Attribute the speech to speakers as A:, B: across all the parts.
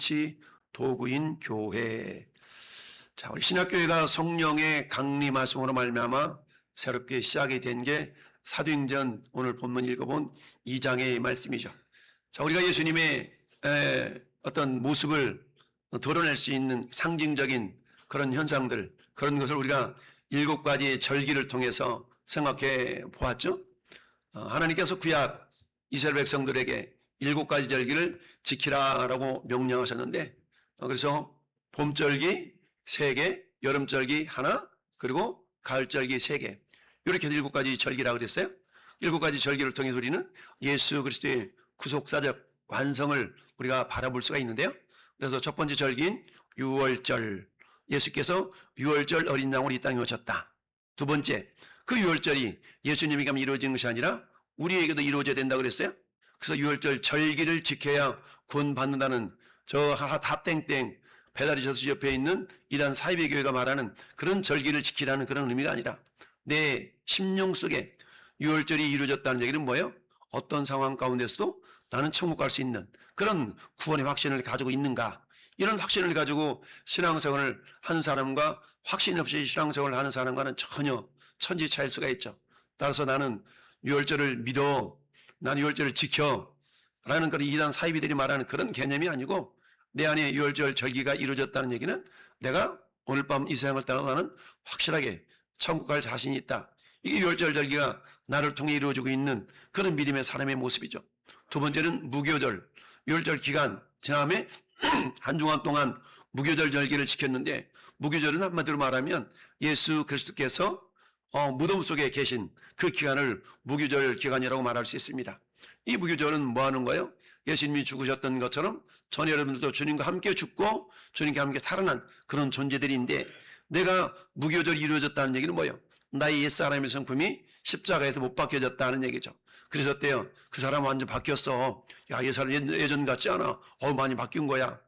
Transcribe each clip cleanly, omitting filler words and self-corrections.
A: 통치 도구인 교회. 자, 우리 신약교회가 성령의 강림하심으로 말미암아 새롭게 시작이 된 게 사도행전 오늘 본문 읽어본 2장의 말씀이죠. 자, 우리가 예수님의 어떤 모습을 드러낼 수 있는 상징적인 그런 현상들, 그런 것을 우리가 7가지의 절기를 통해서 생각해 보았죠. 하나님께서 구약 이스라엘 백성들에게 7가지 절기를 지키라라고 명령하셨는데, 그래서 봄절기 3개, 여름절기 1, 그리고 가을절기 3개, 이렇게 7가지 절기라고 그랬어요. 7가지 절기를 통해서 우리는 예수 그리스도의 구속사적 완성을 우리가 바라볼 수가 있는데요. 그래서 첫 번째 절기인 유월절, 예수께서 유월절 어린 양으로 이 땅에 오셨다. 두 번째, 그 유월절이 예수님에게만 이루어진 것이 아니라 우리에게도 이루어져야 된다고 그랬어요. 그래서 유월절 절기를 지켜야 구원받는다는 저 다 땡땡 배달이 저수 옆에 있는 이단 사이비교회가 말하는 그런 절기를 지키라는 그런 의미가 아니라 내 심령 속에 유월절이 이루어졌다는 얘기는 뭐예요? 어떤 상황 가운데서도 나는 천국 갈 수 있는 그런 구원의 확신을 가지고 있는가? 이런 확신을 가지고 신앙생활을 하는 사람과 확신 없이 신앙생활을 하는 사람과는 전혀 천지 차이일 수가 있죠. 따라서 나는 유월절을 믿어, 나는 유월절을 지켜 라는 그런 이단 사이비들이 말하는 그런 개념이 아니고, 내 안에 유월절 절기가 이루어졌다는 얘기는 내가 오늘 밤 이 세상을 떠나가는 확실하게 천국 갈 자신이 있다. 이게 유월절 절기가 나를 통해 이루어지고 있는 그런 믿음의 사람의 모습이죠. 두 번째는 무교절, 유월절 기간 지남에 한 주간 동안 무교절 절기를 지켰는데, 무교절은 한마디로 말하면 예수 그리스도께서 무덤 속에 계신 그 기간을 무교절 기간이라고 말할 수 있습니다. 이 무교절은 뭐 하는 거예요? 예수님이 죽으셨던 것처럼 전 여러분들도 주님과 함께 죽고 주님과 함께 살아난 그런 존재들인데, 내가 무교절이 이루어졌다는 얘기는 뭐예요? 나의 옛사람의 성품이 십자가에서 못 박혀졌다는 얘기죠. 그래서 어때요? 그 사람 완전 바뀌었어. 야, 이 사람 예전 같지 않아. 많이 바뀐 거야.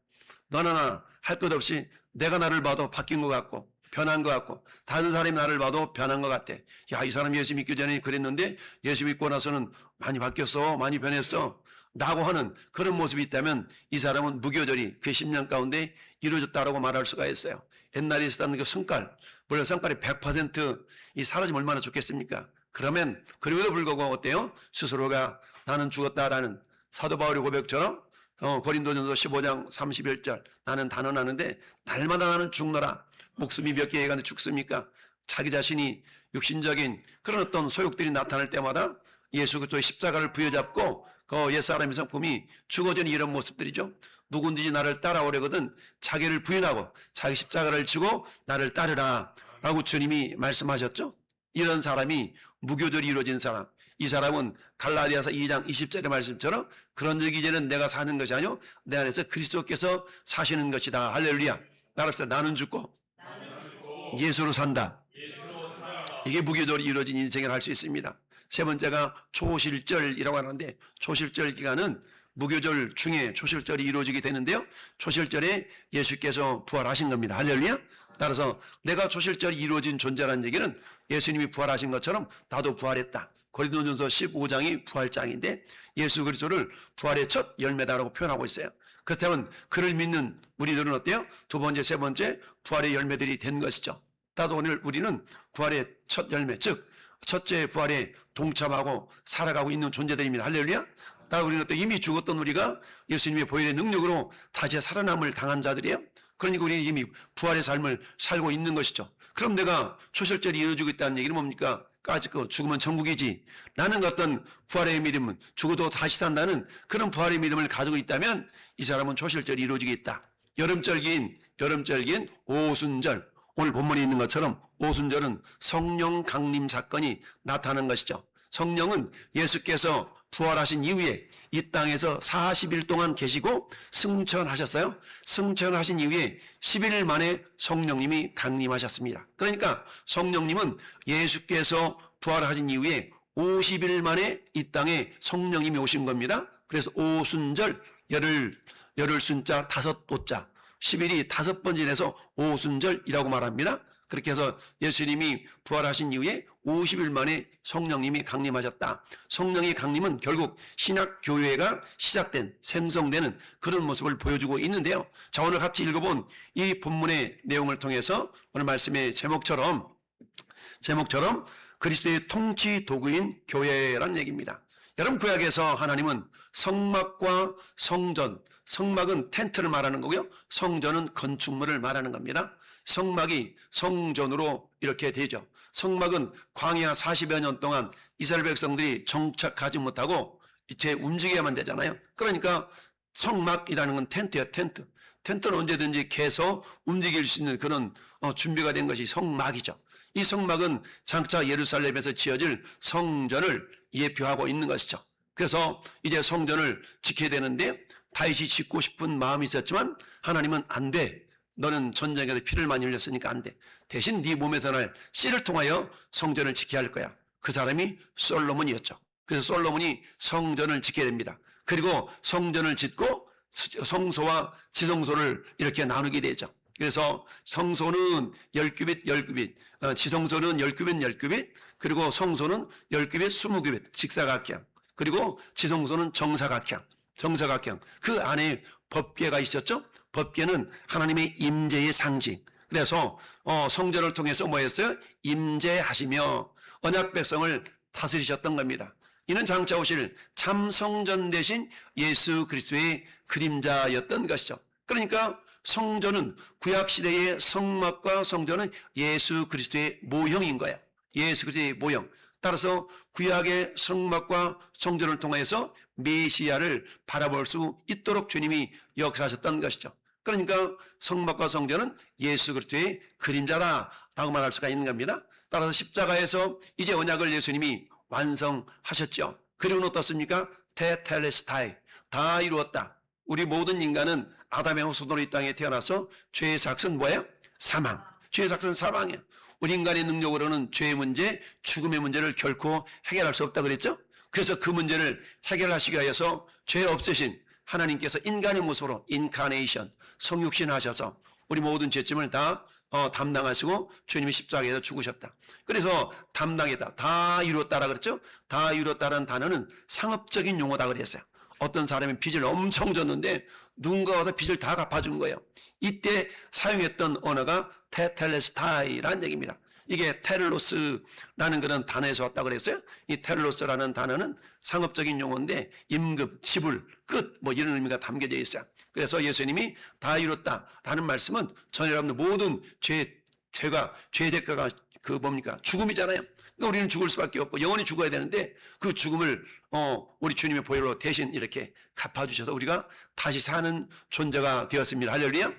A: 너나 할 것 없이 내가 나를 봐도 바뀐 것 같고 변한 것 같고, 다른 사람이 나를 봐도 변한 것 같아. 야, 이 사람 예수 믿기 전에 그랬는데 예수 믿고 나서는 많이 바뀌었어, 많이 변했어 라고 하는 그런 모습이 있다면, 이 사람은 무교절이 그 10년 가운데 이루어졌다라고 말할 수가 있어요. 옛날에 있었던 그 성깔, 물론 성깔이 100% 사라지면 얼마나 좋겠습니까? 그러면 그럼에도 불구하고 어때요? 스스로가 나는 죽었다라는 사도 바울의 고백처럼 고린도전서 15장 31절, 나는 단언하는데 날마다 나는 죽노라. 목숨이 몇 개에 가는데 죽습니까? 자기 자신이 육신적인 그런 어떤 소욕들이 나타날 때마다 예수 그리스도의 십자가를 부여잡고 그 옛사람의 성품이 죽어진 이런 모습들이죠. 누군지 나를 따라오려거든 자기를 부인하고 자기 십자가를 지고 나를 따르라 라고 주님이 말씀하셨죠. 이런 사람이 무교절이 이루어진 사람, 이 사람은 갈라디아서 2장 20절의 말씀처럼 그런 적 이제는 내가 사는 것이 아니요 내 안에서 그리스도께서 사시는 것이다. 할렐루야. 나랍시다. 나는 죽고 예수로 산다. 이게 무교절이 이루어진 인생을 할 수 있습니다. 세 번째가 초실절이라고 하는데, 초실절 기간은 무교절 중에 초실절이 이루어지게 되는데요, 초실절에 예수께서 부활하신 겁니다. 할렐루야. 따라서 내가 초실절이 이루어진 존재라는 얘기는 예수님이 부활하신 것처럼 나도 부활했다. 고린도전서 15장이 부활장인데 예수 그리스도를 부활의 첫 열매다라고 표현하고 있어요. 그렇다면 그를 믿는 우리들은 어때요? 두 번째, 세 번째 부활의 열매들이 된 것이죠. 따도 오늘 우리는 부활의 첫 열매, 즉 첫째 부활에 동참하고 살아가고 있는 존재들입니다. 할렐루야. 따라 우리는 또 이미 죽었던 우리가 예수님의 보혈의 능력으로 다시 살아남을 당한 자들이에요. 그러니까 우리는 이미 부활의 삶을 살고 있는 것이죠. 그럼 내가 초실절이 이루어지고 있다는 얘기는 뭡니까? 까짓거 죽으면 천국이지 라는 어떤 부활의 믿음은, 죽어도 다시 산다는 그런 부활의 믿음을 가지고 있다면 이 사람은 초실절이 이루어지게 있다. 여름절기인 오순절, 오늘 본문에 있는 것처럼 오순절은 성령 강림 사건이 나타나는 것이죠. 성령은 예수께서 부활하신 이후에 이 땅에서 40일 동안 계시고 승천하셨어요. 승천하신 이후에 11일 만에 성령님이 강림하셨습니다. 그러니까 성령님은 예수께서 부활하신 이후에 50일 만에 이 땅에 성령님이 오신 겁니다. 그래서 오순절, 열을 순자 5 오자 10일이 5번 지내서 오순절이라고 말합니다. 그렇게 해서 예수님이 부활하신 이후에 50일 만에 성령님이 강림하셨다. 성령의 강림은 결국 신약교회가 시작된, 생성되는 그런 모습을 보여주고 있는데요. 자, 오늘 같이 읽어본 이 본문의 내용을 통해서 오늘 말씀의 제목처럼 그리스도의 통치 도구인 교회라는 얘기입니다. 여러분, 구약에서 하나님은 성막과 성전, 성막은 텐트를 말하는 거고요. 성전은 건축물을 말하는 겁니다. 성막이 성전으로 이렇게 되죠. 성막은 광야 40여 년 동안 이스라엘 백성들이 정착하지 못하고 이제 움직여야만 되잖아요. 그러니까 성막이라는 건 텐트예요. 텐트. 텐트는 언제든지 개서 움직일 수 있는 그런 준비가 된 것이 성막이죠. 이 성막은 장차 예루살렘에서 지어질 성전을 예표하고 있는 것이죠. 그래서 이제 성전을 지켜야 되는데 다윗이 짓고 싶은 마음이 있었지만 하나님은 안 돼. 너는 전쟁에서 피를 많이 흘렸으니까 안 돼. 대신 네 몸에서 날 씨를 통하여 성전을 지켜야 할 거야. 그 사람이 솔로몬이었죠. 그래서 솔로몬이 성전을 지켜야 됩니다. 그리고 성전을 짓고 성소와 지성소를 이렇게 나누게 되죠. 그래서 성소는 10규빗, 10규빗, 지성소는 10규빗, 10규빗, 그리고 성소는 10규빗, 20규빗, 직사각형, 그리고 지성소는 정사각형. 그 안에 법궤가 있었죠. 법궤는 하나님의 임재의 상징. 그래서 성전을 통해서 뭐 했어요? 임재하시며 언약 백성을 다스리셨던 겁니다. 이는 장차 오실 참 성전 대신 예수 그리스도의 그림자였던 것이죠. 그러니까 성전은 구약시대의 성막과 성전은 예수 그리스도의 모형인 거예요. 예수 그리스도의 모형. 따라서 구약의 성막과 성전을 통해서 메시아를 바라볼 수 있도록 주님이 역사하셨던 것이죠. 그러니까 성막과 성전은 예수 그리스도의 그림자라고 말할 수가 있는 겁니다. 따라서 십자가에서 이제 언약을 예수님이 완성하셨죠. 그리고는 어떻습니까? 테텔레스타이, 다 이루었다. 우리 모든 인간은 아담의 후손으로 이 땅에 태어나서 죄의 삭은 뭐예요? 사망. 죄의 삭은 사망이에요. 우리 인간의 능력으로는 죄의 문제, 죽음의 문제를 결코 해결할 수 없다 그랬죠? 그래서 그 문제를 해결하시기 위해서 죄 없으신 하나님께서 인간의 모습으로 인카네이션, 성육신 하셔서 우리 모든 죄짐을 다 담당하시고 주님이 십자가에서 죽으셨다. 그래서 담당했다. 다 이루었다라 그랬죠? 다 이루었다라는 단어는 상업적인 용어다 그랬어요. 어떤 사람이 빚을 엄청 졌는데 누군가 와서 빚을 다 갚아준 거예요. 이때 사용했던 언어가 테텔레스타이라는 얘기입니다. 이게 테를로스라는 그런 단어에서 왔다고 그랬어요. 이 테를로스라는 단어는 상업적인 용어인데 임금, 지불, 끝 뭐 이런 의미가 담겨져 있어요. 그래서 예수님이 다 이뤘다라는 말씀은 전 여러분들 모든 죄가 죄의 대가가 그 뭡니까? 죽음이잖아요. 그러니까 우리는 죽을 수밖에 없고 영원히 죽어야 되는데 그 죽음을 우리 주님의 보혈로 대신 이렇게 갚아주셔서 우리가 다시 사는 존재가 되었습니다. 할렐루야.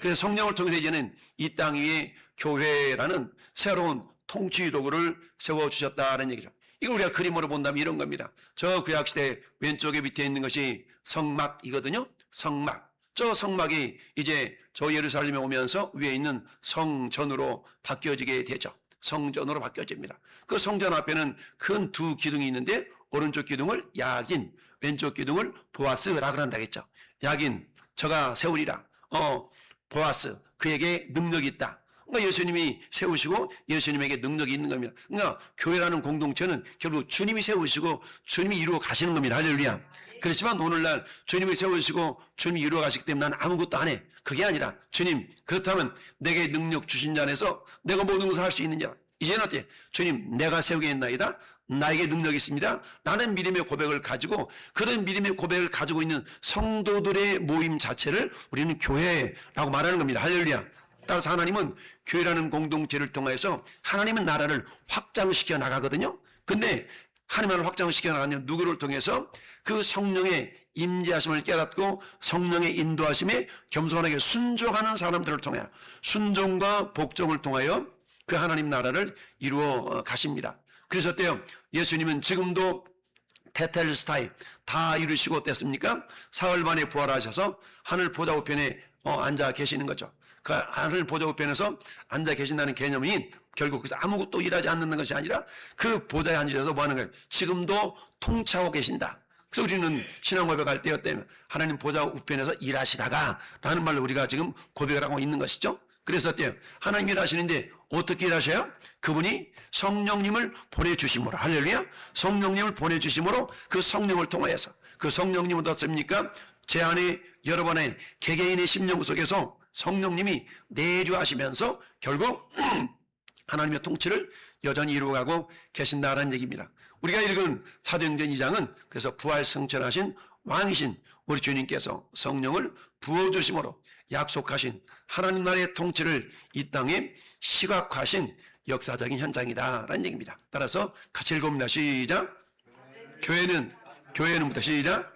A: 그래서 성령을 통해서 이제는 이 땅 위에 교회라는 새로운 통치 도구를 세워주셨다는 얘기죠. 이거 우리가 그림으로 본다면 이런 겁니다. 저 구약시대 왼쪽에 밑에 있는 것이 성막이거든요. 성막. 저 성막이 이제 저 예루살렘에 오면서 위에 있는 성전으로 바뀌어지게 되죠. 성전으로 바뀌어집니다. 그 성전 앞에는 큰 두 기둥이 있는데 오른쪽 기둥을 야긴, 왼쪽 기둥을 보아스라고 한다겠죠. 야긴, 저가 세우리라. 보아스, 그에게 능력이 있다. 그러니까 예수님이 세우시고 예수님에게 능력이 있는 겁니다. 그러니까 교회라는 공동체는 결국 주님이 세우시고 주님이 이루어 가시는 겁니다. 할렐루야. 그렇지만 오늘날 주님이 세우시고 주님이 이루어 가시기 때문에 난 아무것도 안 해. 그게 아니라 주님, 그렇다면 내게 능력 주신 자 안에서 내가 모든 것을 할 수 있느냐. 이제는 어때? 주님, 내가 세우게 했나이다. 나에게 능력이 있습니다. 나는 믿음의 고백을 가지고 그런 믿음의 고백을 가지고 있는 성도들의 모임 자체를 우리는 교회라고 말하는 겁니다. 할렐루야. 따라서 하나님은 교회라는 공동체를 통해서 하나님은 나라를 확장시켜 나가거든요. 근데 하나님을 확장시켜 나가는 누구를 통해서 그 성령의 임재하심을 깨닫고 성령의 인도하심에 겸손하게 순종하는 사람들을 통해 순종과 복종을 통하여 그 하나님 나라를 이루어 가십니다. 그래서 어때요? 예수님은 지금도 테텔스타이 다 이루시고 어땠습니까? 사흘 만에 부활하셔서 하늘 보좌 우편에 앉아 계시는 거죠. 그 하늘 보좌 우편에서 앉아 계신다는 개념이 결국 그래서 아무것도 일하지 않는 것이 아니라 그 보좌에 앉으셔서 뭐 하는 거예요? 지금도 통치하고 계신다. 그래서 우리는 신앙 고백할 때 어때요? 하나님 보좌 우편에서 일하시다가 라는 말로 우리가 지금 고백을 하고 있는 것이죠. 그래서 어때요? 하나님이 일하시는데 어떻게 일하셔요? 그분이 성령님을 보내주심으로, 할렐루야, 성령님을 보내주심으로 그 성령을 통하여서, 그 성령님은 어떻습니까? 제 안에, 여러분 안에, 개개인의 심령 속에서 성령님이 내주하시면서 결국 하나님의 통치를 여전히 이루어가고 계신다라는 얘기입니다. 우리가 읽은 사도행전 2장은 그래서 부활 승천하신 왕이신 우리 주님께서 성령을 부어주심으로 약속하신 하나님 나라의 통치를 이 땅에 시각화하신 역사적인 현장이다라는 얘기입니다. 따라서 같이 읽어봅니다. 시작. 교회는부터 시작.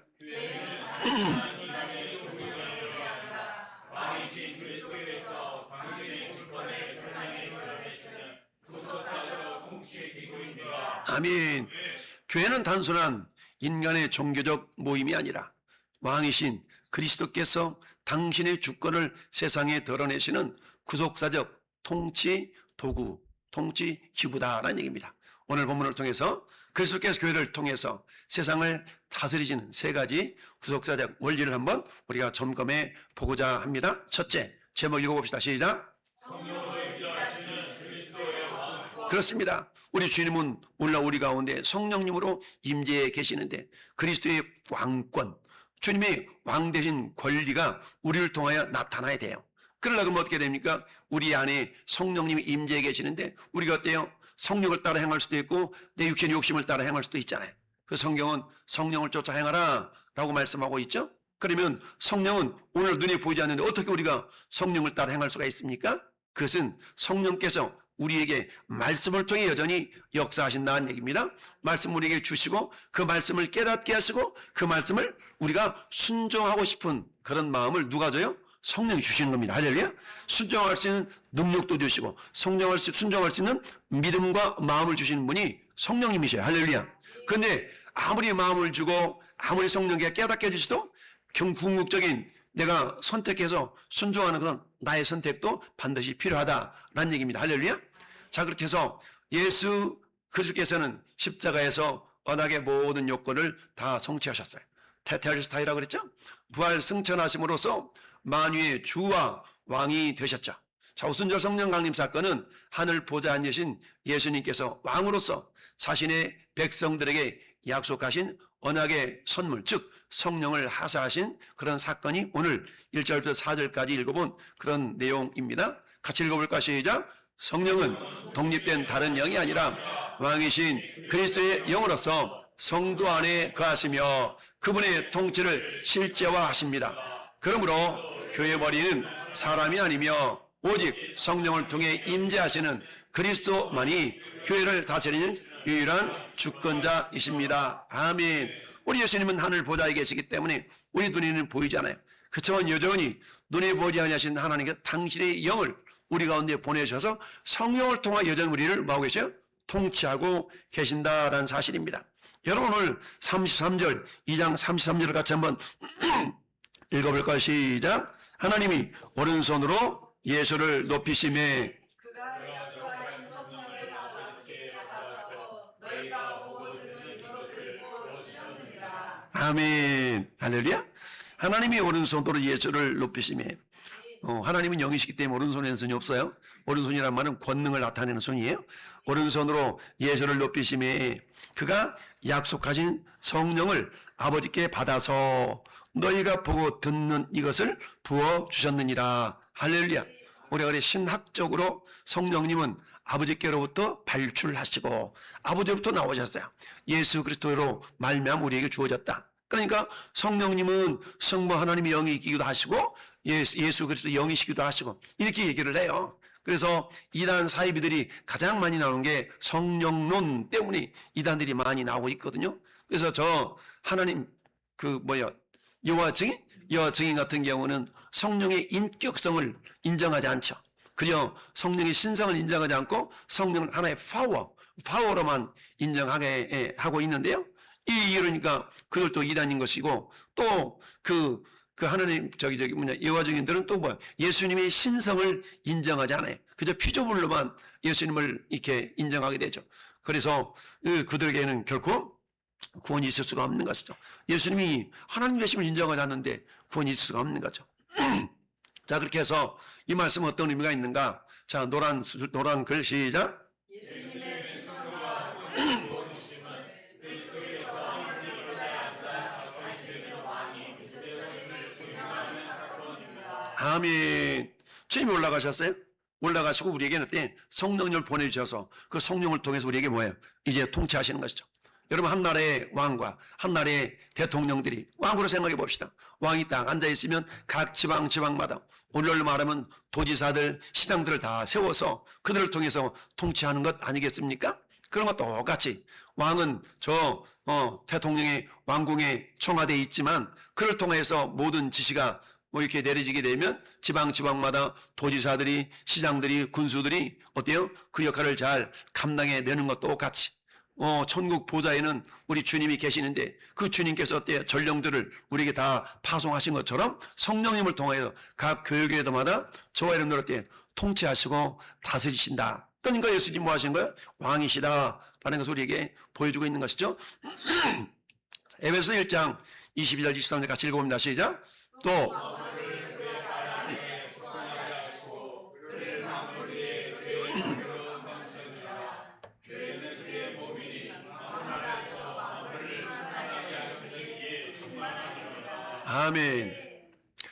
A: 아멘. 교회는 단순한 인간의 종교적 모임이 아니라 왕이신 그리스도께서 당신의 주권을 세상에 드러내시는 구속사적 통치 도구, 통치 기구다라는 얘기입니다. 오늘 본문을 통해서 그리스도께서 교회를 통해서 세상을 다스리시는 세 가지 구속사적 원리를 한번 우리가 점검해 보고자 합니다. 첫째, 제목 읽어봅시다. 시작. 그렇습니다. 우리 주님은 오늘날 우리 가운데 성령님으로 임재해 계시는데 그리스도의 왕권, 주님의 왕 되신 권리가 우리를 통하여 나타나야 돼요. 그러려면 어떻게 됩니까? 우리 안에 성령님이 임재해 계시는데 우리가 어때요? 성령을 따라 행할 수도 있고 내 육신의 욕심을 따라 행할 수도 있잖아요. 그 성경은 성령을 쫓아 행하라 라고 말씀하고 있죠. 그러면 성령은 오늘 눈에 보이지 않는데 어떻게 우리가 성령을 따라 행할 수가 있습니까? 그것은 성령께서 우리에게 말씀을 통해 여전히 역사하신다는 얘기입니다. 말씀 우리에게 주시고 그 말씀을 깨닫게 하시고 그 말씀을 우리가 순종하고 싶은 그런 마음을 누가 줘요? 성령이 주시는 겁니다. 할렐루야. 순종할 수 있는 능력도 주시고 순종할 수 있는 믿음과 마음을 주시는 분이 성령님이셔요. 할렐루야. 그런데 아무리 마음을 주고 아무리 성령께 깨닫게 해주시도 궁극적인 내가 선택해서 순종하는 그런 나의 선택도 반드시 필요하다라는 얘기입니다. 할렐루야. 자, 그렇게 해서 예수 그리스도께서는 십자가에서 언약의 모든 요건을 다 성취하셨어요. 테텔스타이라고 그랬죠? 부활 승천하심으로써 만유의 주와 왕이 되셨죠. 자, 오순절 성령 강림 사건은 하늘 보좌에 앉으신 예수님께서 왕으로서 자신의 백성들에게 약속하신 언약의 선물, 즉 성령을 하사하신 그런 사건이 오늘 1절부터 4절까지 읽어본 그런 내용입니다. 같이 읽어볼까? 시작. 성령은 독립된 다른 영이 아니라 왕이신 그리스도의 영으로서 성도 안에 거하시며 그분의 통치를 실제화하십니다. 그러므로 교회 머리는 사람이 아니며 오직 성령을 통해 임재하시는 그리스도만이 교회를 다스리는 유일한 주권자이십니다. 아멘. 우리 예수님은 하늘 보좌에 계시기 때문에 우리 눈에는 보이지 않아요. 그렇지만 여전히 눈에 보이지 않으신 하나님께서 당신의 영을 우리 가운데 보내셔서 성령을 통해 여전히 우리를 뭐하고 계셔요? 통치하고 계신다라는 사실입니다. 여러분 오늘 33절, 2장 33절을 같이 한번 읽어볼까요? 시작. 하나님이 오른손으로 예수를 높이심에 그가 약속하신 성령을 아버지께 받아서 너희가 보고 듣는 이것을 보여주셨느니라. 아멘. 할렐루야. 하나님이 오른손으로 예수를 높이심에 하나님은 영이시기 때문에 오른손에 왼손이 없어요. 오른손이란 말은 권능을 나타내는 손이에요. 오른손으로 예수를 높이심에 그가 약속하신 성령을 아버지께 받아서 너희가 보고 듣는 이것을 부어주셨느니라. 할렐루야. 우리가 그래 신학적으로 성령님은 아버지께로부터 발출하시고 아버지로부터 나오셨어요. 예수 그리스도로 말미암아 우리에게 주어졌다. 그러니까 성령님은 성부 하나님의 영이기도 하시고 예수 그리스도 영이시기도 하시고 이렇게 얘기를 해요. 그래서 이단 사이비들이 가장 많이 나오는 게 성령론 때문에 이단들이 많이 나오고 있거든요. 그래서 저 하나님 여호와 증인 같은 경우는 성령의 인격성을 인정하지 않죠. 그저 성령의 신성을 인정하지 않고 성령은 하나의 파워로만 인정하게 하고 있는데요. 이러니까 그들도 이단인 것이고 또 그 하나님 여호와 증인들은 또 예수님의 신성을 인정하지 않아요. 그저 피조물로만 예수님을 이렇게 인정하게 되죠. 그래서 그들에게는 결코 구원이 있을 수가 없는 것이죠. 예수님이 하나님 되심을 인정하지 않는데 구원이 있을 수가 없는 거죠. 자, 그렇게 해서 이 말씀은 어떤 의미가 있는가? 자, 노란 글 시작. 아멘. 주님이 올라가셨어요? 올라가시고 우리에게는 어때? 성령님을 보내주셔서 그 성령을 통해서 우리에게 뭐예요? 이제 통치하시는 것이죠. 여러분, 한 나라의 왕과 한 나라의 대통령들이 왕으로 생각해 봅시다. 왕이 딱 앉아있으면 각 지방마다 오늘날로 말하면 도지사들, 시장들을 다 세워서 그들을 통해서 통치하는 것 아니겠습니까? 그런 것 똑같이 왕은 대통령의 왕궁에 청와대에 있지만 그를 통해서 모든 지시가 이렇게 내려지게 되면 지방마다 도지사들이, 시장들이, 군수들이 어때요? 그 역할을 잘 감당해내는 것도 똑같이 천국 보좌에는 우리 주님이 계시는데 그 주님께서 어때요? 전령들을 우리에게 다 파송하신 것처럼 성령님을 통하여 각 교회마다 저와 여러분들 어때요? 통치하시고 다스리신다. 그러니까 예수님 뭐 하신 거예요? 왕이시다 라는 것을 우리에게 보여주고 있는 것이죠. 에베소 1장 22절 23절 같이 읽어봅니다. 시작. 또 아멘.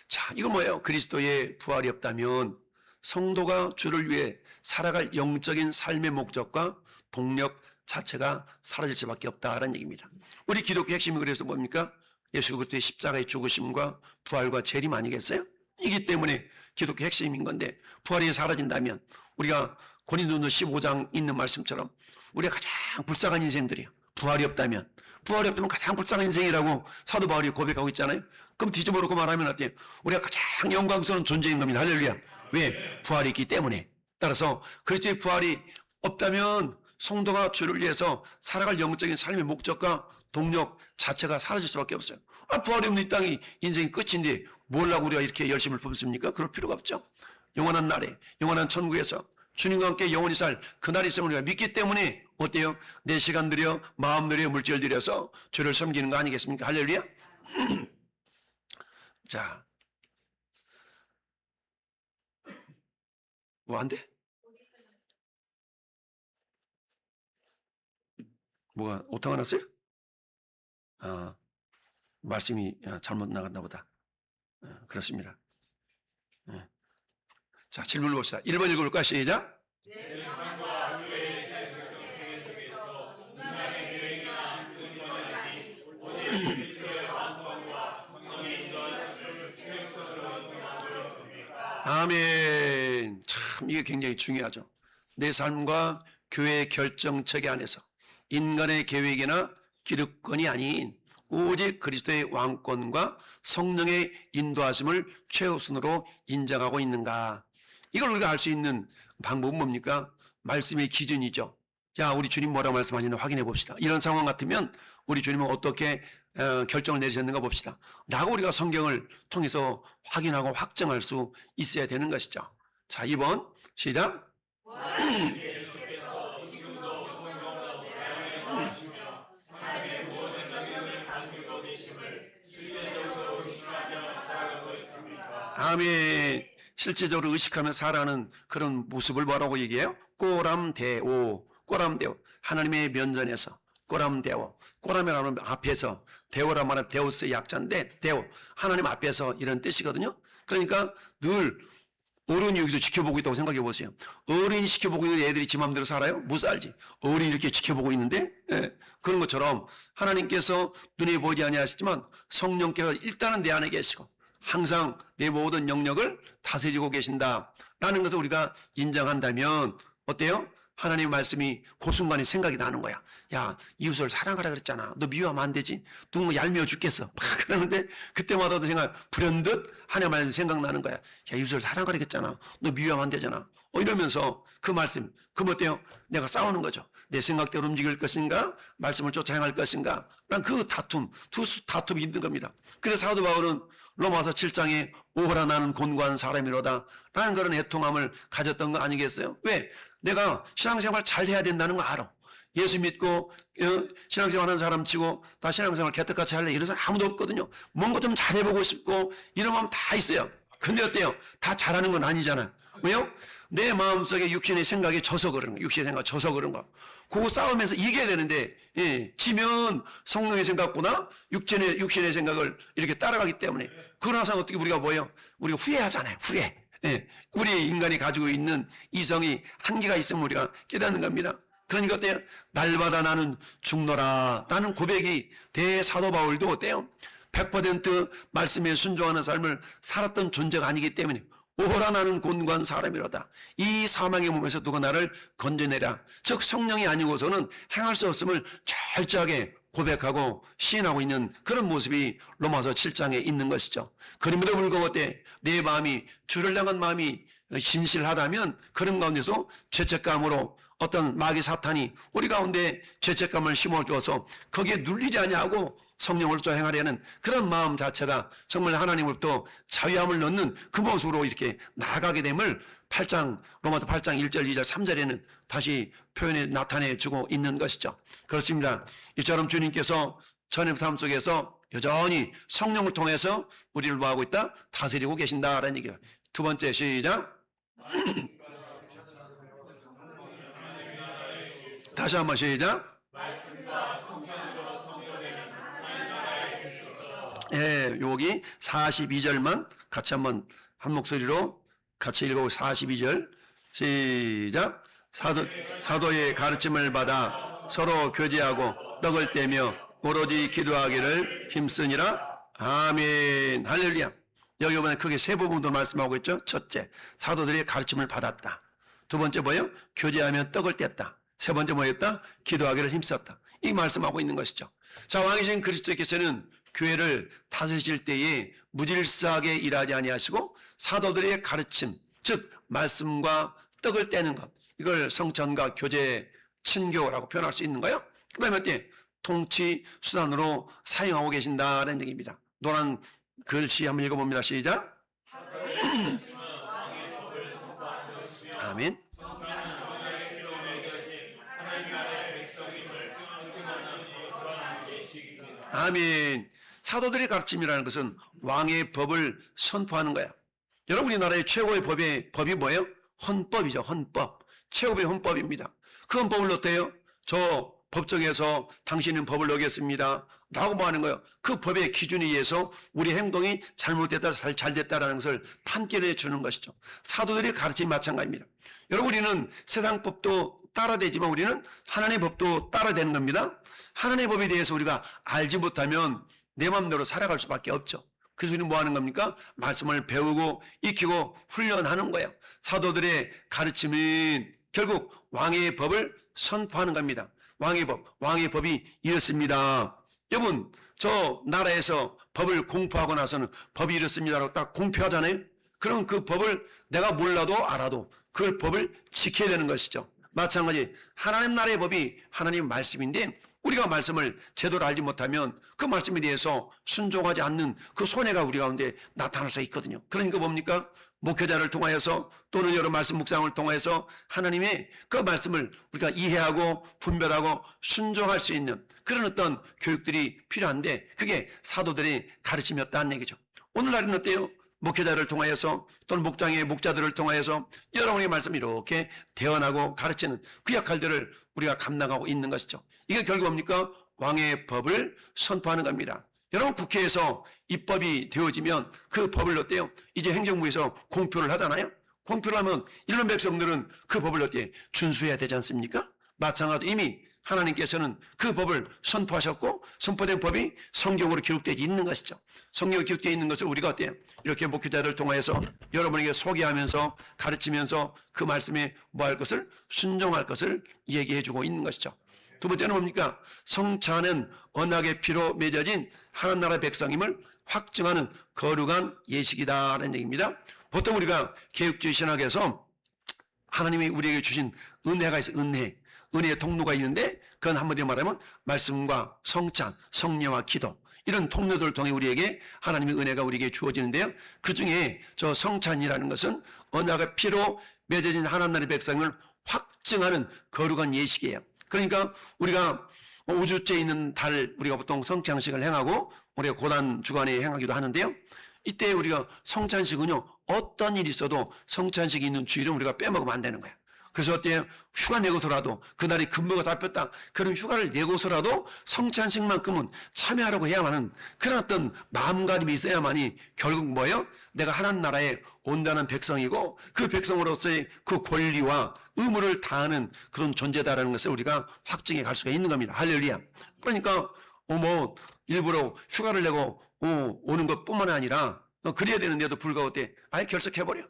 A: 자, 이거 뭐예요? 그리스도의 부활이 없다면 성도가 주를 위해 살아갈 영적인 삶의 목적과 동력 자체가 사라질 수밖에 없다라는 얘기입니다. 우리 기독교 핵심이 그래서 뭡니까? 예수 그리스도의 십자가의 죽으심과 부활과 재림 아니겠어요? 이기 때문에 기독교 핵심인 건데 부활이 사라진다면 우리가 고린도전서 15장 있는 말씀처럼 우리가 가장 불쌍한 인생들이요. 부활이 없다면 가장 불쌍한 인생이라고 사도 바울이 고백하고 있잖아요. 그럼 뒤집어 놓고 말하면 어때요? 우리가 가장 영광스러운 존재인 겁니다. 할렐루야. 왜? 부활이 있기 때문에. 따라서 그리스도의 부활이 없다면 성도가 주를 위해서 살아갈 영적인 삶의 목적과 동력 자체가 사라질 수밖에 없어요. 부활이 없는 이 땅이 인생이 끝인데 뭘 하고 우리가 이렇게 열심을 품습니까? 그럴 필요가 없죠. 영원한 날에, 영원한 천국에서 주님과 함께 영원히 살 그날이 있음을 우리가 믿기 때문에 어때요? 내 시간 들여, 마음 들여, 물질 들여서 주를 섬기는 거 아니겠습니까? 할렐루야. 자, 뭐 안 돼? 뭐가 오타가 났어요? 말씀이 잘못 나갔나 보다. 그렇습니다. 자, 질문을 봅시다. 1번 읽어볼까? 시작. 아멘. 참 이게 굉장히 중요하죠. 내 삶과 교회의 결정체계 안에서 인간의 계획이나 기득권이 아닌 오직 그리스도의 왕권과 성령의 인도하심을 최우선으로 인정하고 있는가. 이걸 우리가 알 수 있는 방법은 뭡니까? 말씀의 기준이죠. 자, 우리 주님 뭐라고 말씀하시나 확인해 봅시다. 이런 상황 같으면 우리 주님은 어떻게 결정을 내리셨는가 봅시다. 라고 우리가 성경을 통해서 확인하고 확정할 수 있어야 되는 것이죠. 자, 2번 시작. 아멘. 실제적으로 의식하며 살아가는 그런 모습을 뭐라고 얘기해요? 꼬람대오. 하나님의 면전에서 꼬람대오. 꼬람이라는 앞에서 대오란 말은 데우스의 약자인데 데오. 하나님 앞에서 이런 뜻이거든요. 그러니까 늘 어른이 여기서 지켜보고 있다고 생각해 보세요. 어른이 지켜보고 있는 애들이 지 맘대로 살아요? 못 살지. 어른이 이렇게 지켜보고 있는데 그런 것처럼 하나님께서 눈에 보이지 아니하시지만 성령께서 일단은 내 안에 계시고 항상 내 모든 영역을 다스리고 계신다라는 것을 우리가 인정한다면 어때요? 하나님의 말씀이 그 순간에 생각이 나는 거야. 야, 이웃을 사랑하라 그랬잖아. 너 미워하면 안 되지. 누구 얄미워 죽겠어. 막 그러는데 그때마다 생각 불현듯 하나님 말씀이 생각나는 거야. 야, 이웃을 사랑하라 그랬잖아. 너 미워하면 안 되잖아. 이러면서 그 말씀, 그럼 어때요? 내가 싸우는 거죠. 내 생각대로 움직일 것인가? 말씀을 쫓아 행할 것인가? 라는 그 다툼이 있는 겁니다. 그래서 사도 바울은 로마서 7장에 오호라 나는 곤고한 사람이로다 라는 그런 애통함을 가졌던 거 아니겠어요? 왜? 내가 신앙생활 잘 해야 된다는 거 알아. 예수 믿고 신앙생활 하는 사람 치고 다 신앙생활 개떡같이 할래 이런 사람 아무도 없거든요. 뭔가 좀 잘해보고 싶고 이런 마음 다 있어요. 근데 어때요? 다 잘하는 건 아니잖아요. 왜요? 내 마음속에 육신의 생각이 져서 그런 거, 육신의 생각 져서 그런 거. 그거 싸우면서 이겨야 되는데, 지면 성령의 생각보다 육신의 생각을 이렇게 따라가기 때문에, 그러고 나서 어떻게 우리가 뭐예요? 우리가 후회하잖아요. 후회. 우리 인간이 가지고 있는 이성이 한계가 있으면 우리가 깨닫는 겁니다. 그러니까 어때요? 날마다 나는 죽노라. 라는 고백이 대사도 바울도 어때요? 100% 말씀에 순종하는 삶을 살았던 존재가 아니기 때문에 오호라 나는 곤고한 사람이로다. 이 사망의 몸에서 누가 나를 건져내라. 즉 성령이 아니고서는 행할 수 없음을 철저하게 고백하고 시인하고 있는 그런 모습이 로마서 7장에 있는 것이죠. 그럼에도 불구하고 내 마음이 주를 향한 마음이 신실하다면 그런 가운데서 죄책감으로 어떤 마귀 사탄이 우리 가운데 죄책감을 심어주어서 거기에 눌리지 아니하고 성령으로서 행하려는 그런 마음 자체가 정말 하나님으로부터 자유함을 넣는 그 모습으로 이렇게 나아가게 됨을 로마서 8장 1절, 2절, 3절에는 다시 표현해 나타내 주고 있는 것이죠. 그렇습니다. 이처럼 주님께서 전의 삶 속에서 여전히 성령을 통해서 우리를 뭐하고 있다? 다스리고 계신다라는 얘기예요. 두 번째 시작. 다시 한번 시작. 여기 42절만 같이 한번 한 목소리로 같이 읽어 42절 시작. 사도의 가르침을 받아 서로 교제하고 떡을 떼며 오로지 기도하기를 힘쓰니라. 아멘. 할렐루야. 여기 보면 크게 세 부분도 말씀하고 있죠. 첫째, 사도들의 가르침을 받았다. 두 번째 뭐예요? 교제하며 떡을 뗐다. 세 번째 뭐였다? 기도하기를 힘썼다. 이 말씀하고 있는 것이죠. 자, 왕이신 그리스도께서는 교회를 다스리실 때에 무질서하게 일하지 아니하시고 사도들의 가르침, 즉 말씀과 떡을 떼는 것, 이걸 성찬과 교제, 친교라고 표현할 수 있는 거예요. 그 다음에 어때? 통치 수단으로 사용하고 계신다는 얘기입니다. 노란 글씨 한번 읽어봅니다. 시작. 아멘. 아멘. 사도들의 가르침이라는 것은 왕의 법을 선포하는 거야. 여러분, 우리나라의 최고의 법이 뭐예요? 헌법이죠. 헌법. 최고의 헌법입니다. 그 헌법을 어때요? 저 법정에서 당신은 법을 어겼습니다 라고 뭐 하는 거예요? 그 법의 기준에 의해서 우리 행동이 잘못됐다, 잘 됐다라는 것을 판결해 주는 것이죠. 사도들의 가르침이 마찬가지입니다. 여러분, 우리는 세상 법도 따라되지만 우리는 하나님의 법도 따라되는 겁니다. 하나님의 법에 대해서 우리가 알지 못하면 내 마음대로 살아갈 수밖에 없죠. 그래서 우리는 뭐 하는 겁니까? 말씀을 배우고 익히고 훈련하는 거예요. 사도들의 가르침은 결국 왕의 법을 선포하는 겁니다. 왕의 법이 이렇습니다. 여러분, 저 나라에서 법을 공포하고 나서는 법이 이렇습니다라고 딱 공표하잖아요. 그럼 그 법을 내가 몰라도 알아도 그 법을 지켜야 되는 것이죠. 마찬가지 하나님 나라의 법이 하나님 말씀인데 우리가 말씀을 제대로 알지 못하면 그 말씀에 대해서 순종하지 않는 그 손해가 우리 가운데 나타날 수 있거든요. 그러니까 뭡니까? 목회자를 통하여서 또는 여러 말씀 묵상을 통해서 하나님의 그 말씀을 우리가 이해하고 분별하고 순종할 수 있는 그런 어떤 교육들이 필요한데 그게 사도들의 가르침이었다는 얘기죠. 오늘날은 어때요? 목회자를 통하여서 또는 목자들을 통하여서 여러분의 말씀이 이렇게 대언하고 가르치는 그 역할들을 우리가 감당하고 있는 것이죠. 이게 결국 뭡니까? 왕의 법을 선포하는 겁니다. 여러분, 국회에서 입법이 되어지면 그 법을 어때요? 이제 행정부에서 공표를 하잖아요. 공표를 하면 일반 백성들은 그 법을 어떻게 준수해야 되지 않습니까? 마찬가지로 이미 하나님께서는 그 법을 선포하셨고 선포된 법이 성경으로 기록되어 있는 것이죠. 성경에 기록되어 있는 것을 우리가 어때요? 이렇게 목회자를 통해서 여러분에게 소개하면서 가르치면서 그 말씀에 뭐 할 것을 순종할 것을 얘기해 주고 있는 것이죠. 두 번째는 뭡니까? 성찬은 언약의 피로 맺어진 하나나라 백성임을 확증하는 거룩한 예식이다라는 얘기입니다. 보통 우리가 개혁주의 신학에서 하나님이 우리에게 주신 은혜가 있어요. 은혜의 통로가 있는데 그건 한마디로 말하면 말씀과 성찬, 성령과 기도 이런 통로들을 통해 우리에게 하나님의 은혜가 우리에게 주어지는데요. 그 중에 저 성찬이라는 것은 언약의 피로 맺어진 하나님의 백성을 확증하는 거룩한 예식이에요. 그러니까 우리가 우주째 있는 달 우리가 보통 성찬식을 행하고 우리가 고단 주간에 행하기도 하는데요. 이때 우리가 성찬식은요, 어떤 일이 있어도 성찬식이 있는 주일은 우리가 빼먹으면 안 되는 거야. 그래서 어때요? 휴가 내고서라도, 그날이 근무가 잡혔다, 그런 휴가를 내고서라도 성찬식만큼은 참여하려고 해야만 하는 그런 어떤 마음가짐이 있어야만이 결국 뭐예요? 내가 하나님 나라에 온다는 백성이고 그 백성으로서의 그 권리와 의무를 다하는 그런 존재다라는 것을 우리가 확증해 갈 수가 있는 겁니다. 할렐루야. 그러니까 뭐 일부러 휴가를 내고 오는 것뿐만 아니라 그래야 되는데도 불구하고 때 아예 결석해버려.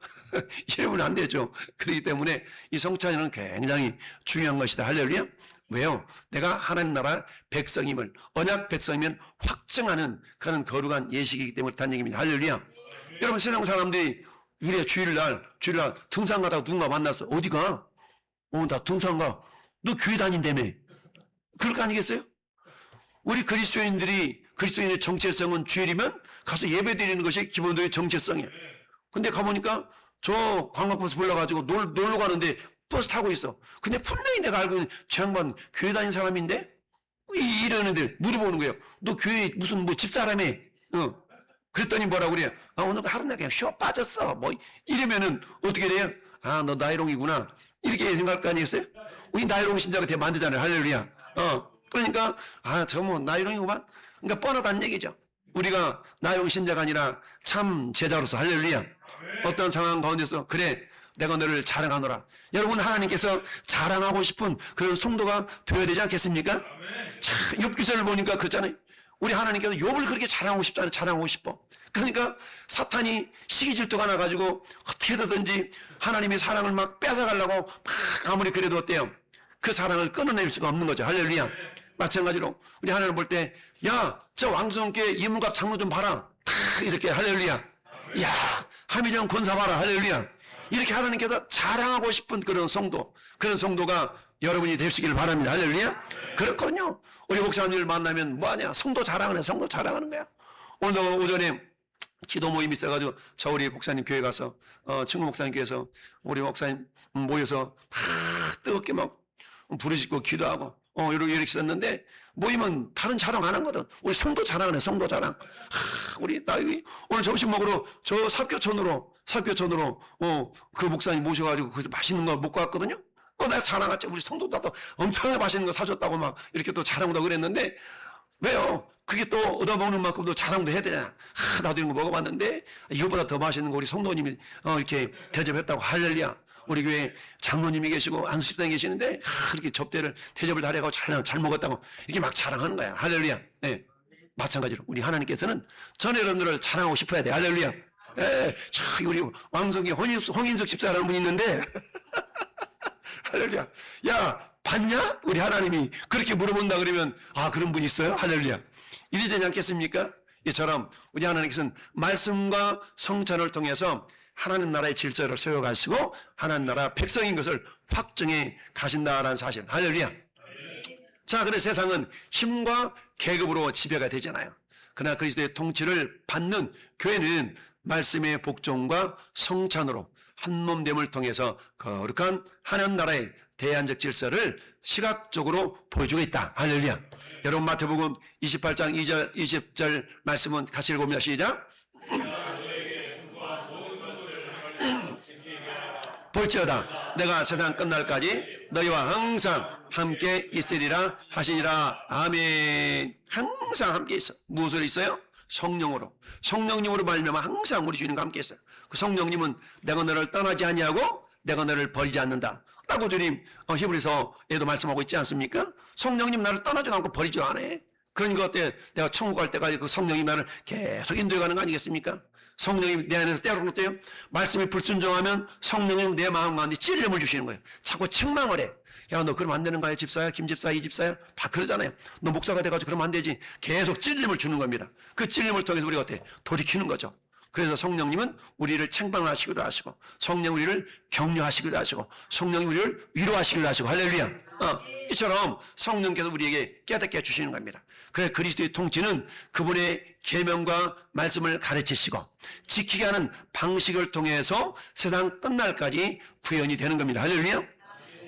A: 이러면 안 되죠. 그렇기 때문에 이 성찬이는 굉장히 중요한 것이다. 할렐루야. 왜요? 내가 하나님 나라 백성임을, 언약 백성이면 확증하는 그런 거룩한 예식이기 때문에 그렇다는 얘기입니다. 할렐루야. 여러분, 세상 사람들이 우리가 주일날 등산 가다가 누군가 만났어. 어디가? 나 등산 가. 너 교회 다닌다며. 그럴 거 아니겠어요? 우리 그리스도인의 정체성은 주일이면 가서 예배 드리는 것이 기본적인 정체성이에요. 근데 가보니까 저 관광버스 불러가지고 놀러 가는데 버스 타고 있어. 근데 분명히 내가 알고 있는 저 양반 교회 다닌 사람인데? 이러는데 물어보는 거예요. 너 교회 무슨 집사람이? 그랬더니 뭐라고 그래요? 오늘 하루 나 그냥 쉬어 빠졌어. 이러면은 어떻게 돼요? 너 나이롱이구나. 이렇게 생각할 거 아니겠어요? 우리 나이롱 신자가 되면 안 되잖아요. 할렐루야. 그러니까 저 나이롱이구만. 그러니까 뻔하다는 얘기죠. 우리가 나이롱 신자가 아니라 참 제자로서 할렐루야. 어떤 상황 가운데서 그래 내가 너를 자랑하노라. 여러분, 하나님께서 자랑하고 싶은 그런 성도가 되어야 되지 않겠습니까? 욥기서를 보니까 그렇잖아요. 우리 하나님께서 욥을 그렇게 자랑하고 싶잖아요. 자랑하고 싶어. 그러니까 사탄이 시기 질투가 나가지고 어떻게 하든지 하나님의 사랑을 막 뺏어가려고 막 아무리 그래도 어때요? 그 사랑을 끊어낼 수가 없는 거죠. 할렐루야. 마찬가지로 우리 하나님 볼 때 야, 저 왕성께 이문갑 장로 좀 봐라. 이렇게 할렐루야. 야, 함의정 권사 봐라. 할렐루야. 이렇게 하나님께서 자랑하고 싶은 그런 성도가 여러분이 되시기를 바랍니다. 할렐루야. 그렇거든요. 우리 목사님들 만나면 뭐하냐? 성도 자랑하는 거야. 오늘도 오전에 기도 모임이 있어가지고 저 우리 목사님 교회 가서 친구 목사님 교회에서 우리 목사님 모여서 막 뜨겁게 막 부르짖고 기도하고 이렇게 있었는데 모임은 다른 자랑 안 하거든. 우리 성도 자랑하네. 성도 자랑. 우리 오늘 점심 먹으러 저 삽교촌으로 그 목사님 모셔가지고 거기서 맛있는 거 먹고 왔거든요. 내가 자랑했지. 우리 성도도 나도 엄청나게 맛있는 거 사줬다고 막 이렇게 또 자랑도 그랬는데 왜요? 그게 또 얻어먹는 만큼도 자랑도 해야 되잖아. 나도 이런 거 먹어봤는데 이거보다 더 맛있는 거 우리 성도님이 이렇게 대접했다고. 할렐루야. 우리 교회 장로님이 계시고 안수집사님이 계시는데 그렇게 대접을 잘해가고 잘 먹었다고 이렇게 막 자랑하는 거야. 할렐루야. 네. 마찬가지로 우리 하나님께서는 전 여러분들을 자랑하고 싶어야 돼. 할렐루야. 우리 왕성기 홍인숙 집사라는 분이 있는데 할렐루야. 야, 봤냐? 우리 하나님이 그렇게 물어본다 그러면 그런 분이 있어요? 할렐루야. 이래 되지 않겠습니까? 이처럼 우리 하나님께서는 말씀과 성찬을 통해서 하나님 나라의 질서를 세워가시고 하나님 나라 백성인 것을 확증해 가신다라는 사실. 할렐루야. 자, 그래서 세상은 힘과 계급으로 지배가 되잖아요. 그러나 그리스도의 통치를 받는 교회는 말씀의 복종과 성찬으로 한몸됨을 통해서 거룩한 하나님 나라의 대안적 질서를 시각적으로 보여주고 있다. 할렐루야. 여러분, 마태복음 28장 2절 20절 말씀은 같이 읽어봅니다. 시작. 볼지어다 내가 세상 끝날까지 너희와 항상 함께 있으리라 하시니라. 아멘. 항상 함께 있어. 무엇으로 있어요? 성령님으로 말미암아 항상 우리 주님과 함께 있어요. 그 성령님은 내가 너를 떠나지 아니하고 내가 너를 버리지 않는다 라고 주님 히브리서에도 말씀하고 있지 않습니까? 성령님 나를 떠나지 않고 버리지 않아. 그러니까 어때? 내가 천국 갈 때까지 그 성령이 나를 계속 인도해가는 거 아니겠습니까? 성령이 내 안에서 때로는 어때요? 말씀이 불순종하면 성령님 내 마음 가운데 찔림을 주시는 거예요. 자꾸 책망을 해. 야, 너 그러면 안 되는 거야? 집사야? 김집사야? 이집사야? 다 그러잖아요. 너 목사가 돼가지고 그러면 안 되지. 계속 찔림을 주는 겁니다. 그 찔림을 통해서 우리가 어때? 돌이키는 거죠. 그래서 성령님은 우리를 책망하시기도 하시고, 성령 우리를 격려하시기도 하시고, 성령 우리를 위로하시기도 하시고, 할렐루야. 이처럼 성령께서 우리에게 깨닫게 해주시는 겁니다. 그래서 그리스도의 통치는 그분의 계명과 말씀을 가르치시고 지키게 하는 방식을 통해서 세상 끝날까지 구현이 되는 겁니다. 할렐루야.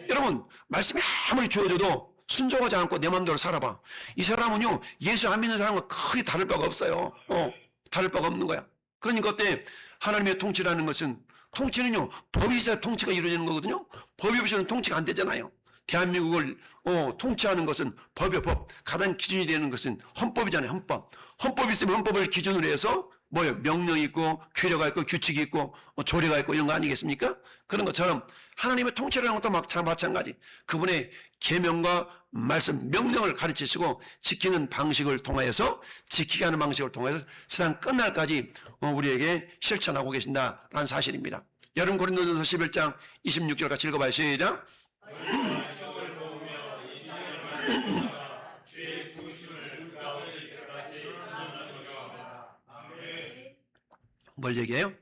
A: 여러분, 말씀이 아무리 주어져도 순종하지 않고 내 마음대로 살아봐. 이 사람은요, 예수 안 믿는 사람과 크게 다를 바가 없어요. 다를 바가 없는 거야. 그러니까 어때? 하나님의 통치라는 것은, 통치는요, 법이 있어야 통치가 이루어지는 거거든요. 법이 없이는 통치가 안 되잖아요. 대한민국을 통치하는 것은 법의 법. 가장 기준이 되는 것은 헌법이잖아요. 헌법. 헌법이 있으면 헌법을 기준으로 해서 뭐예요? 명령이 있고 규례가 있고 규칙이 있고 조례가 있고 이런 거 아니겠습니까? 그런 것처럼 하나님의 통치라는 것도 마찬가지. 그분의 계명과 말씀, 명령을 가르치시고 지키는 방식을 통하여서, 지키게 하는 방식을 통해서 세상 끝날까지 우리에게 실천하고 계신다라는 사실입니다. 여러분 고린도전서 11장 26절 같이 읽어봐요. 시작. 뭘 얘기해요?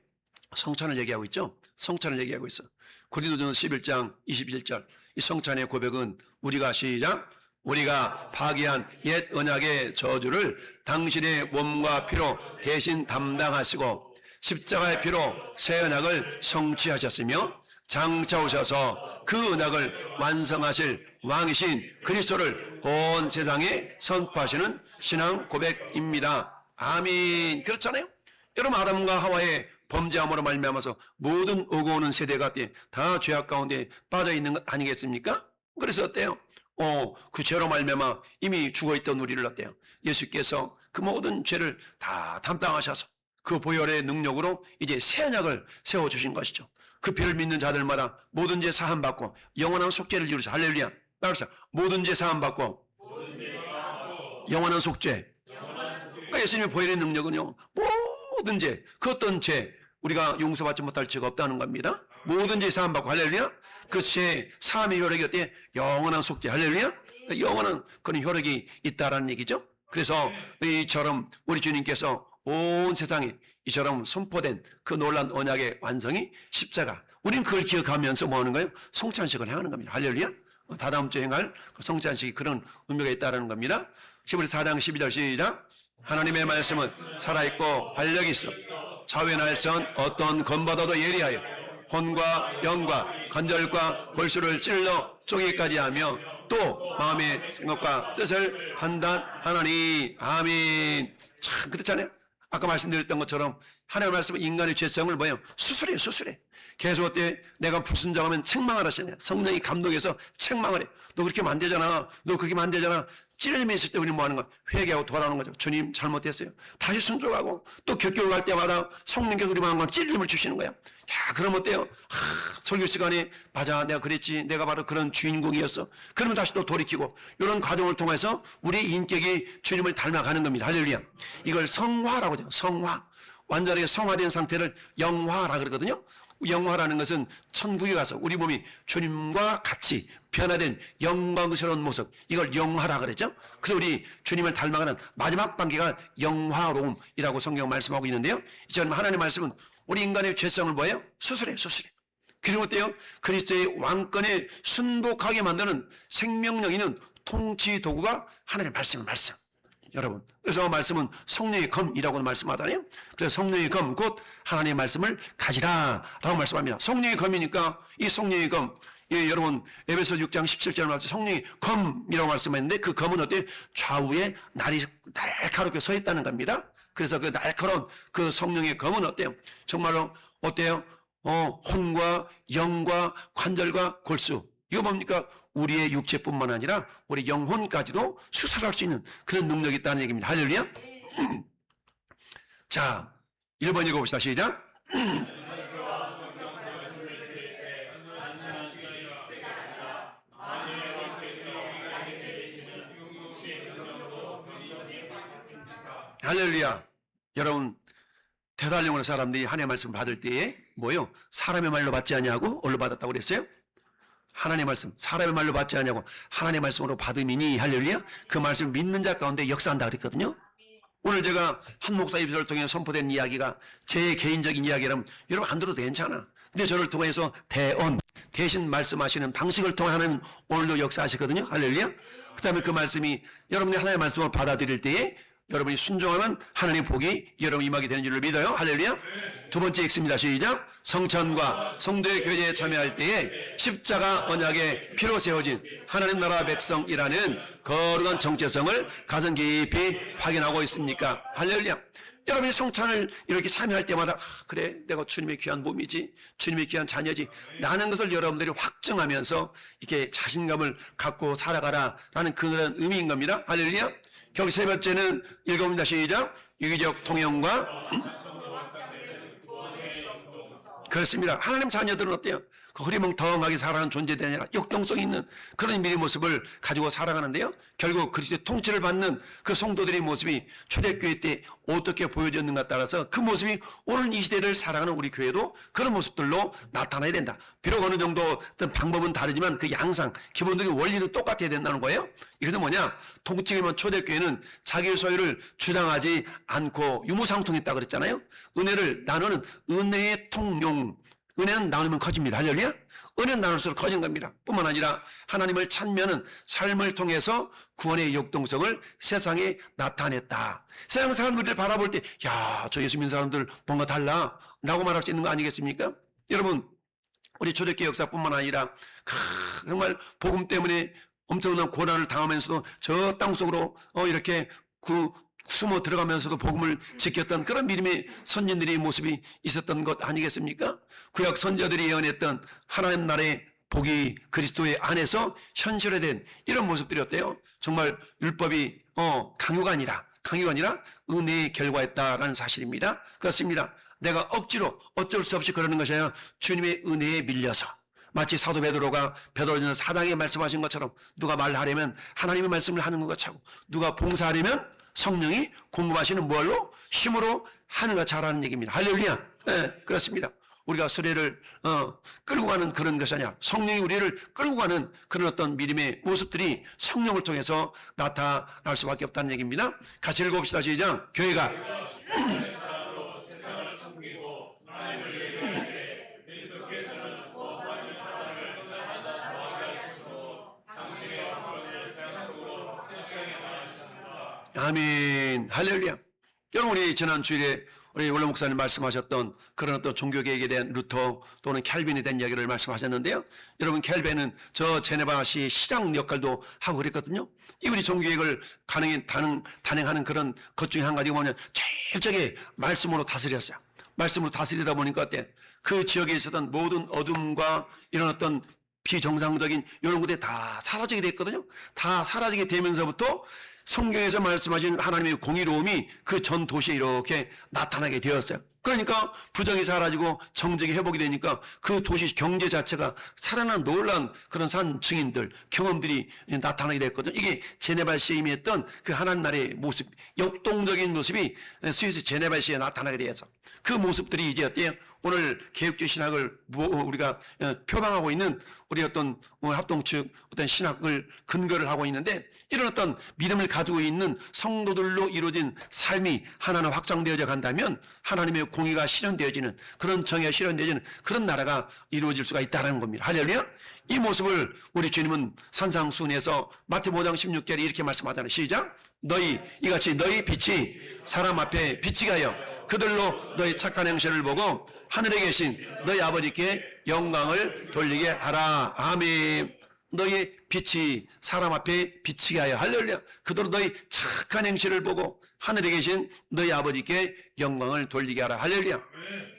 A: 성찬을 얘기하고 있죠? 성찬을 얘기하고 있어. 고린도전서 11장 21절. 이 성찬의 고백은 우리가 시작. 우리가 파기한 옛 언약의 저주를 당신의 몸과 피로 대신 담당하시고 십자가의 피로 새 언약을 성취하셨으며 장차 오셔서 그 언약을 완성하실 왕이신 그리스도를 온 세상에 선포하시는 신앙 고백입니다. 아멘. 그렇잖아요. 여러분 아담과 하와의 범죄함으로 말미암아서 모든 오고 오는 세대가 다 죄악 가운데 빠져 있는 것 아니겠습니까? 그래서 어때요? 그 죄로 말미암아 이미 죽어있던 우리를 어때요? 예수께서 그 모든 죄를 다 담당하셔서 그 보혈의 능력으로 이제 새 언약을 세워주신 것이죠. 그 피를 믿는 자들마다 모든 죄 사함받고 영원한 속죄를 이루셔. 할렐루야. 따라서 모든 죄 사함받고 영원한 속죄. 그러니까 예수님의 보혈의 능력은요, 모든 죄, 그 어떤 죄, 우리가 용서받지 못할 죄가 없다는 겁니다. 모든 죄 사함받고, 할렐루야. 그 죄 사함의 효력이 어때? 영원한 속죄. 할렐루야. 그러니까 영원한 그런 효력이 있다라는 얘기죠. 그래서 이처럼 우리 주님께서 온 세상에 이처럼 선포된 그 놀라운 언약의 완성이 십자가. 우린 그걸 기억하면서 뭐 하는 거예요? 성찬식을 행하는 겁니다. 할렐루야. 다다음 주에 행할 그 성찬식이 그런 의미가 있다는 겁니다. 히브리서 4장 12절 시작. 하나님의 말씀은 살아있고 활력이 있어 좌우의 날선 어떤 검보다도 예리하여 혼과 영과 관절과 골수를 찔러 쪼개기까지 하며 또 마음의 생각과 뜻을 판단하나니. 아멘. 참 그렇잖아요. 아까 말씀드렸던 것처럼 하나님의 말씀은 인간의 죄성을 뭐예요? 수술해요. 수술해. 계속 어때? 내가 불순종하면 책망하라시네. 성령이 감동해서 책망을 해. 너 그렇게 하면 안 되잖아. 너 그렇게 하면 안 되잖아. 찔림이 있을 때 우리는 뭐 하는 거야? 회개하고 돌아오는 거죠. 주님 잘못했어요. 다시 순종하고 또 격결 갈 때마다 성령께서 우리 마음과 찔림을 주시는 거야. 야, 그럼 어때요? 설교 시간에 맞아, 내가 그랬지. 내가 바로 그런 주인공이었어. 그러면 다시 또 돌이키고 이런 과정을 통해서 우리 인격이 주님을 닮아가는 겁니다. 할렐루야. 이걸 성화라고 하죠. 성화. 완전하게 성화된 상태를 영화라 그러거든요. 영화라는 것은 천국에 가서 우리 몸이 주님과 같이 변화된 영광스러운 모습, 이걸 영화라 그랬죠. 그래서 우리 주님을 닮아가는 마지막 단계가 영화로움이라고 성경 말씀하고 있는데요. 이처럼 하나님의 말씀은 우리 인간의 죄성을 뭐예요? 수술해. 그리고 어때요? 그리스도의 왕권에 순복하게 만드는 생명력 있는 통치 도구가 하나님의 말씀. 여러분, 그래서 말씀은 성령의 검이라고 말씀하잖아요. 그래서 성령의 검, 곧 하나님의 말씀을 가지라라고 말씀합니다. 성령의 검이니까 이 성령의 검, 여러분 에베소 6장 17절 말씀 성령의 검이라고 말씀했는데 그 검은 어때? 좌우에 날이 날카롭게 서 있다는 겁니다. 그래서 그 날카로운 그 성령의 검은 어때요? 정말로 어때요? 혼과 영과 관절과 골수, 이거 뭡니까? 우리의 육체뿐만 아니라 우리 영혼까지도 수살할 수 있는 그런 능력이 있다는 얘기입니다. 할렐루야. 자, 1번 읽어봅시다. 시작. 할렐루야. 여러분, 대달령으로 사람들이 하나님의 말씀을 받을 때에 뭐요? 사람의 말로 받지 아니하고 뭘로 받았다고 그랬어요? 하나님의 말씀, 사람의 말로 받지 않냐고 하나님의 말씀으로 받음이니. 할렐루야. 그 말씀을 믿는 자 가운데 역사한다 그랬거든요. 오늘 제가 한 목사 입술을 통해 선포된 이야기가 제 개인적인 이야기라면 여러분 안 들어도 괜찮아. 근데 저를 통해서 대신 말씀하시는 방식을 통해 하나님 오늘도 역사하시거든요. 할렐루야. 그 다음에 그 말씀이 여러분이 하나님의 말씀을 받아들일 때에 여러분이 순종하면 하나님의 복이 여러분 임하게 되는 줄을 믿어요. 할렐루야. 두 번째 읽습니다. 시작. 성찬과 성도의 교제에 참여할 때에 십자가 언약의 피로 세워진 하나님 나라 백성이라는 거룩한 정체성을 가슴 깊이 확인하고 있습니까? 할렐루야. 여러분이 성찬을 이렇게 참여할 때마다 그래 내가 주님의 귀한 몸이지, 주님의 귀한 자녀지 라는 것을 여러분들이 확증하면서 이렇게 자신감을 갖고 살아가라라는 그런 의미인 겁니다. 할렐루야. 결국 세 번째는 읽어봅니다. 시작. 유기적 통용과 그렇습니다. 하나님 자녀들은 어때요? 그 흐리멍텅하게 살아가는 존재가 아니라 역동성 있는 그런 미래 모습을 가지고 살아가는데요. 결국 그리스도의 통치를 받는 그 성도들의 모습이 초대교회 때 어떻게 보여졌는가 따라서 그 모습이 오늘 이 시대를 살아가는 우리 교회도 그런 모습들로 나타나야 된다. 비록 어느 정도 어떤 방법은 다르지만 그 양상, 기본적인 원리는 똑같아야 된다는 거예요. 이것은 뭐냐? 통치기만 초대교회는 자기 소유를 주장하지 않고 유무상통했다 그랬잖아요. 은혜를 나누는 은혜의 통용. 은혜는 나누면 커집니다. 할렐루야. 은혜는 나눌수록 커진 겁니다. 뿐만 아니라 하나님을 찾으면 삶을 통해서 구원의 역동성을 세상에 나타냈다. 세상 사람들을 바라볼 때 야, 저 예수 믿는 사람들 뭔가 달라 라고 말할 수 있는 거 아니겠습니까? 여러분, 우리 초대교회 역사뿐만 아니라 정말 복음 때문에 엄청난 고난을 당하면서도 저 땅속으로 이렇게 숨어 들어가면서도 복음을 지켰던 그런 믿음의 선진들의 모습이 있었던 것 아니겠습니까? 구약 선지자들이 예언했던 하나님 나라의 복이 그리스도의 안에서 현실화된 이런 모습들이 어때요? 정말 율법이 강요가 아니라 은혜의 결과였다라는 사실입니다. 그렇습니다. 내가 억지로 어쩔 수 없이 그러는 것이 아니라 주님의 은혜에 밀려서 마치 사도 베드로가 베드로전서 4장에 말씀하신 것처럼 누가 말하려면 하나님의 말씀을 하는 것 같고 누가 봉사하려면 성령이 공급하시는 뭘로? 힘으로 하는 것 잘하는 얘기입니다. 할렐루야. 네, 그렇습니다. 우리가 수레를 끌고 가는 그런 것이 아니라 성령이 우리를 끌고 가는 그런 어떤 믿음의 모습들이 성령을 통해서 나타날 수밖에 없다는 얘기입니다. 같이 읽어봅시다. 시작. 교회가 아멘. 할렐루야. 여러분, 우리 지난 주일에 우리 원로 목사님 말씀하셨던 그런 어떤 종교개혁에 대한 루터 또는 켈빈에 대한 이야기를 말씀하셨는데요. 여러분, 켈빈은 저 제네바시 시장 역할도 하고 그랬거든요. 이 우리 종교개혁을 단행하는 그런 것 중에 한 가지가 뭐냐면 철저하게 말씀으로 다스렸어요. 말씀으로 다스리다 보니까 어때? 그 지역에 있었던 모든 어둠과 이런 어떤 비정상적인 이런 것들이 다 사라지게 됐거든요. 다 사라지게 되면서부터 성경에서 말씀하신 하나님의 공의로움이 그 전 도시에 이렇게 나타나게 되었어요. 그러니까 부정이 사라지고 정직이 회복이 되니까 그 도시 경제 자체가 살아난 놀라운 그런 산 증인들, 경험들이 나타나게 됐거든요. 이게 제네바시에 임했던 그 하나님 나라의 모습, 역동적인 모습이 스위스 제네바시에 나타나게 되어서 그 모습들이 이제 어때요? 오늘 개혁주의 신학을 우리가 표방하고 있는 우리 어떤 합동측 어떤 신학을 근거를 하고 있는데 이런 어떤 믿음을 가지고 있는 성도들로 이루어진 삶이 하나는 확장되어져 간다면 하나님의 공의가 실현되어지는 그런 정의가 실현되어지는 그런 나라가 이루어질 수가 있다는 겁니다. 할렐루야. 이 모습을 우리 주님은 산상수훈에서 마태복음 5장 16절에 이렇게 말씀하잖아요. 시작. 이같이 너희 빛이 사람 앞에 빛이 가요 그들로 너희 착한 행실을 보고 하늘에 계신 너희 아버지께 영광을 돌리게 하라. 아멘. 너희 빛이 사람 앞에 빛이 가요. 할렐루야. 그대로 너희 착한 행실을 보고 하늘에 계신 너희 아버지께 영광을 돌리게 하라. 할렐루야.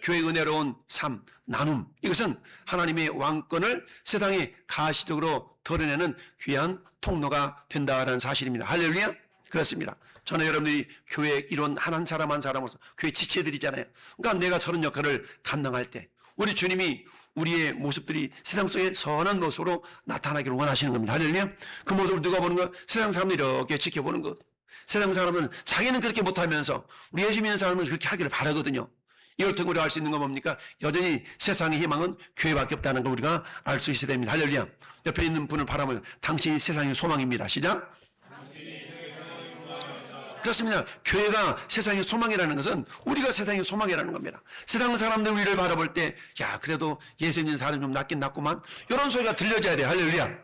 A: 교회 은혜로운 삶, 나눔. 이것은 하나님의 왕권을 세상에 가시적으로 드러내는 귀한 통로가 된다는 사실입니다. 할렐루야. 그렇습니다. 저는 여러분들이 교회 일원 한 사람 한 사람으로서 교회 지체들이잖아요. 그러니까 내가 저런 역할을 감당할 때 우리 주님이 우리의 모습들이 세상 속에 선한 모습으로 나타나기를 원하시는 겁니다. 할렐루야. 그 모습을 누가 보는 거? 세상 사람들이 이렇게 지켜보는 것. 세상 사람은 자기는 그렇게 못하면서 우리 예수 믿는 사람은 그렇게 하기를 바라거든요. 이걸 통해 우리가 알 수 있는 건 뭡니까? 여전히 세상의 희망은 교회밖에 없다는 걸 우리가 알 수 있어야 됩니다. 할렐루야. 옆에 있는 분을 바라보면 당신이 세상의 소망입니다. 시작. 그렇습니다. 교회가 세상의 소망이라는 것은 우리가 세상의 소망이라는 겁니다. 세상 사람들 우리를 바라볼 때 야 그래도 예수 믿는 사람이 좀 낫긴 낫구만 이런 소리가 들려져야 돼. 할렐루야.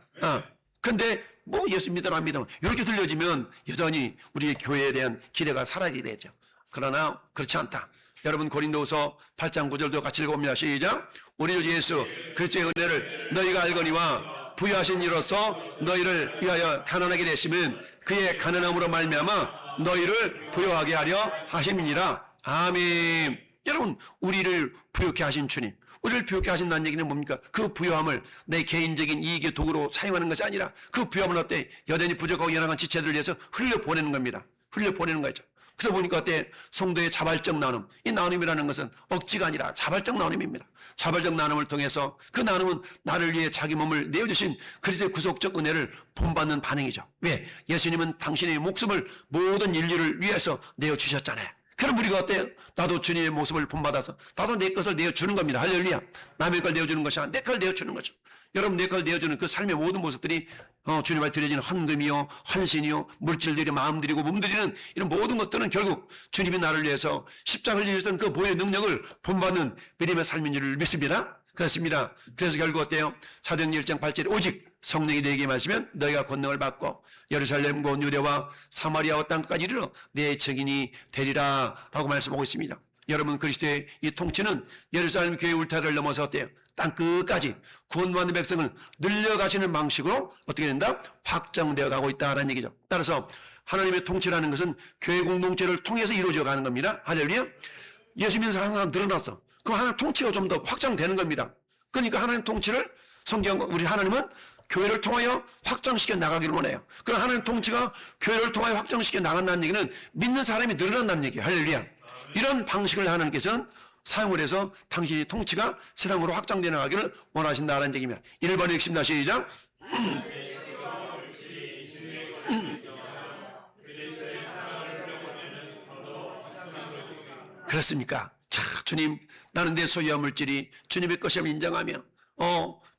A: 근데 뭐 예수 믿으라 안 믿으라 이렇게 들려지면 여전히 우리의 교회에 대한 기대가 사라지게 되죠. 그러나 그렇지 않다. 여러분 고린도후서 8장 9절도 같이 읽어봅니다. 시작. 우리 주 예수 그리스도의 은혜를 너희가 알거니와 부유하신 이로써 너희를 위하여 가난하게 되시면 그의 가난함으로 말미암아 너희를 부유하게 하려 하심이니라. 아멘. 여러분, 우리를 부욕해 하신 주님, 우리를 부욕해 하신다는 얘기는 뭡니까? 그 부요함을 내 개인적인 이익의 도구로 사용하는 것이 아니라 그 부요함을 어때? 여전히 부족하고 연약한 지체들을 위해서 흘려보내는 겁니다. 흘려보내는 거죠. 그래서 보니까 어때? 성도의 자발적 나눔. 이 나눔이라는 것은 억지가 아니라 자발적 나눔입니다. 자발적 나눔을 통해서 그 나눔은 나를 위해 자기 몸을 내어주신 그리스도의 구속적 은혜를 본받는 반응이죠. 왜? 예수님은 당신의 목숨을 모든 인류를 위해서 내어주셨잖아요. 그럼 우리가 어때요? 나도 주님의 모습을 본받아서 나도 내 것을 내어주는 겁니다. 할렐루야. 남의 걸 내어주는 것이 아니라 내 걸 내어주는 거죠. 여러분, 내 걸 내어주는 그 삶의 모든 모습들이 주님 앞에 드려지는 헌금이요, 헌신이요, 물질들이 마음들이고 몸들이는 이런 모든 것들은 결국 주님이 나를 위해서 십자가를 흘리셨던 그 보혈의 능력을 본받는 믿음의 삶인 줄 믿습니다. 그렇습니다. 그래서 결국 어때요? 사도행전 1장 8절에 오직 성령이 너에게 임하시면 너희가 권능을 받고 예루살렘과 온 유대와 사마리아와 땅까지 이르러 내 증인이 되리라 라고 말씀하고 있습니다. 여러분, 그리스도의 이 통치는 예루살렘 교회 울타리를 넘어서 어때요? 땅 끝까지 구원받는 백성을 늘려가시는 방식으로 어떻게 된다? 확정되어 가고 있다는 얘기죠. 따라서 하나님의 통치라는 것은 교회 공동체를 통해서 이루어져 가는 겁니다. 할렐루야. 예수 믿는 사람 하나 늘어났어. 그럼 하나님 통치가 좀 더 확장되는 겁니다. 그러니까 하나님 통치를 성경 우리 하나님은 교회를 통하여 확장시켜 나가기를 원해요. 그럼 하나님 통치가 교회를 통하여 확장시켜 나간다는 얘기는 믿는 사람이 늘어난다는 얘기예요. 할렐루야. 이런 방식을 하나님께서는 사용을 해서 당신의 통치가 세상으로 확장되어 나가기를 원하신다는 얘기입니다. 1번 읽습니다. 시작. 그렇습니까? 자, 주님, 나는 내 소유한 물질이 주님의 것임을 인정하며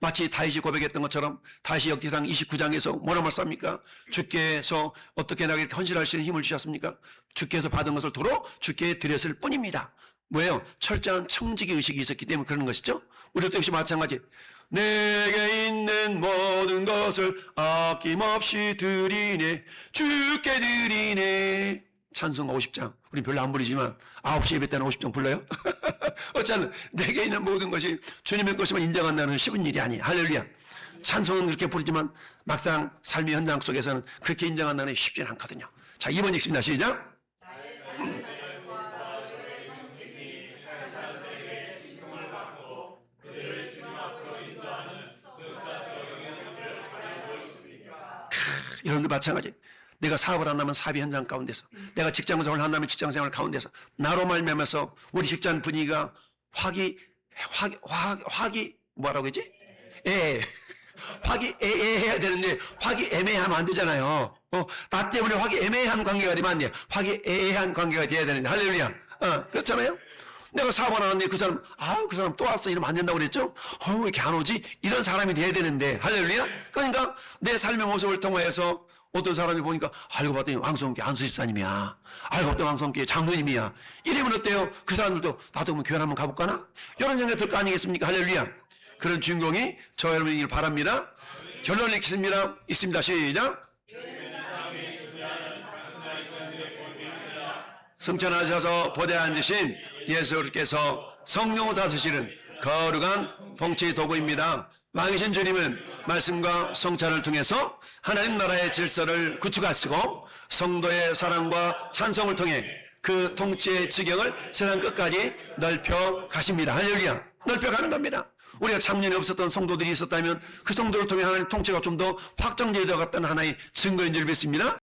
A: 마치 다윗이 고백했던 것처럼 다시 역대상 29장에서 뭐라 말씀합니까? 주께서 어떻게 나에게 헌신할 수 있는 힘을 주셨습니까? 주께서 받은 것을 도로 주께 드렸을 뿐입니다. 뭐예요? 철저한 청지기 의식이 있었기 때문에 그러는 것이죠. 우리도 역시 마찬가지. 내게 있는 모든 것을 아낌없이 드리네, 주께 드리네. 찬송가 50장. 우린 별로 안 부르지만 9시 예배 때는 50장 불러요. 어쨌든 내게 있는 모든 것이 주님의 것임을 인정한다는 쉬운 일이 아니에요. 할렐루야. 찬송은 그렇게 부르지만 막상 삶의 현장 속에서는 그렇게 인정한다는 게 쉽지는 않거든요. 자, 2번 읽습니다. 시작. 여러분들 마찬가지. 내가 사업을 한다면 사업의 현장 가운데서, 내가 직장생활을 한다면 직장생활 가운데서, 나로 말미암아서 우리 직장 분위기가 뭐라고 하지? 화기애애해야 되는데 화기애매하면 안 되잖아요. 나 때문에 화기애매한 관계가 되면 안 돼요. 화기애애한 관계가 돼야 되는데. 할렐루야. 그렇잖아요. 내가 사업을 하는데 그 사람 또 왔어 이러면 안 된다고 그랬죠? 왜 이렇게 안 오지? 이런 사람이 돼야 되는데. 할렐루야. 그러니까 내 삶의 모습을 통해서 어떤 사람이 보니까 알고 봤더니 왕성교회 안수집사님이야, 알고 봤더니 왕성교회 장로님이야, 이러면 어때요? 그 사람들도 나도 그럼 교회 한번 가볼까나? 이런 생각이 들 거 아니겠습니까? 할렐루야. 그런 주인공이 저 여러분이길 바랍니다. 결론 읽습니다. 있습니다. 시작. 승천하셔서 보좌에 앉으신 예수께서 성령을 다스리는 거룩한 통치 도구입니다. 왕이신 주님은 말씀과 성찬을 통해서 하나님 나라의 질서를 구축하시고 성도의 사랑과 찬송을 통해 그 통치의 지경을 세상 끝까지 넓혀 가십니다. 할렐루야. 넓혀 가는 겁니다. 우리가 참년에 없었던 성도들이 있었다면 그 성도를 통해 하나님 통치가 좀 더 확장되어 갔다는 하나의 증거인 줄 믿습니다.